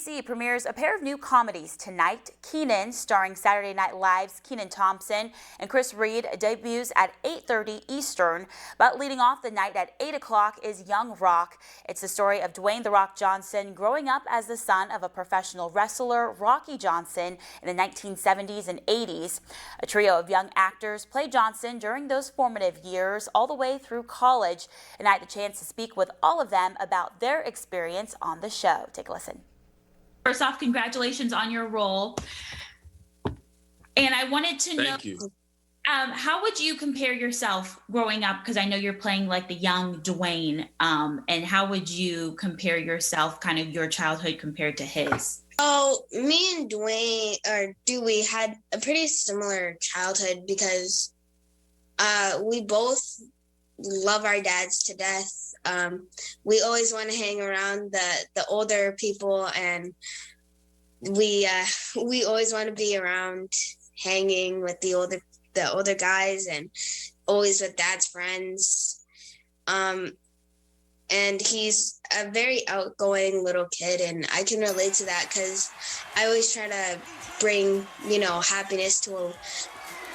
NBC premieres a pair of new comedies tonight. Kenan, starring Saturday Night Live's Kenan Thompson and Chris Reed, debuts at 8:30 Eastern. But leading off the night at 8 o'clock is Young Rock. It's the story of Dwayne "The Rock" Johnson growing up as the son of a professional wrestler, Rocky Johnson, in the 1970s and 80s. A trio of young actors play Johnson during those formative years all the way through college. And I had the chance to speak with all of them about their experience on the show. Take a listen. First off, congratulations on your role. And I wanted to know, Thank you. How would you compare yourself growing up? Because I know you're playing like the young Dwayne. And how would you compare yourself, kind of your childhood compared to his? Oh, me and Dewey had a pretty similar childhood because we both love our dads to death. We always want to hang around the older people, and we always want to be around hanging with the older guys and always with dad's friends. And he's a very outgoing little kid, and I can relate to that because I always try to bring, happiness to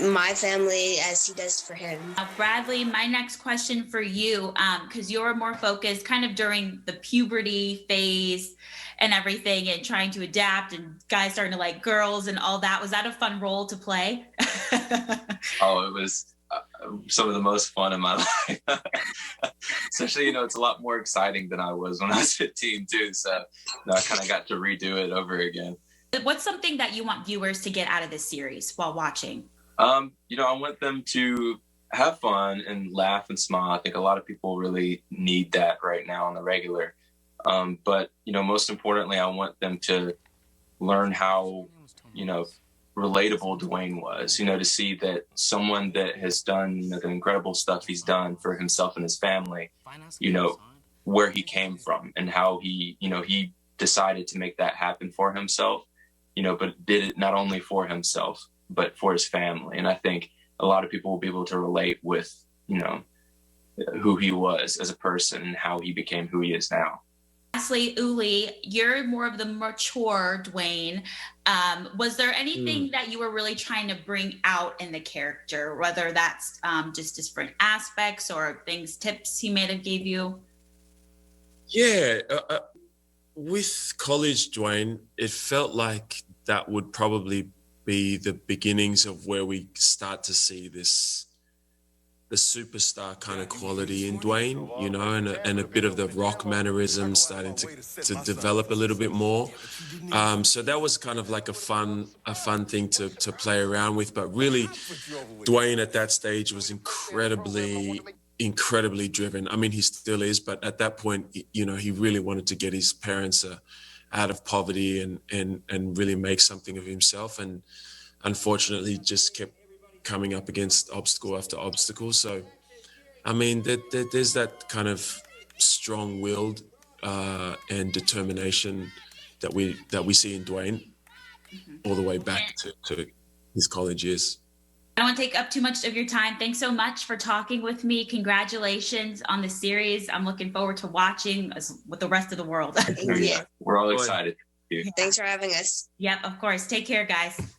my family as he does for him. Bradley, my next question for you, because you're more focused kind of during the puberty phase and everything and trying to adapt and guys starting to like girls and all that. Was that a fun role to play? Oh, it was some of the most fun in my life. Especially, it's a lot more exciting than I was when I was 15 too. So I kind of got to redo it over again. What's something that you want viewers to get out of this series while watching? I want them to have fun and laugh and smile. I think a lot of people really need that right now on the regular. But most importantly, I want them to learn how, relatable Dwayne was, to see that someone that has done the incredible stuff he's done for himself and his family, where he came from and how he decided to make that happen for himself, but did it not only for himself, but for his family. And I think a lot of people will be able to relate with, who he was as a person and how he became who he is now. Lastly, Uli, you're more of the mature Dwayne. Was there anything that you were really trying to bring out in the character, whether that's just different aspects or tips he may have gave you? Yeah, with college Dwayne, it felt like that would probably be the beginnings of where we start to see the superstar kind of quality in Dwayne, and a bit of the Rock mannerism starting to develop a little bit more. So that was kind of like a fun thing to play around with. But really, Dwayne at that stage was incredibly driven. I mean, he still is, but at that point, he really wanted to get his parents out of poverty and really make something of himself, and unfortunately just kept coming up against obstacle after obstacle. So I mean, there's that kind of strong-willed and determination that we see in Dwayne all the way back to his college years. I don't want to take up too much of your time. Thanks so much for talking with me. Congratulations on the series. I'm looking forward to watching with the rest of the world. Yeah. We're all excited. Thanks for having us. Yep, of course. Take care, guys.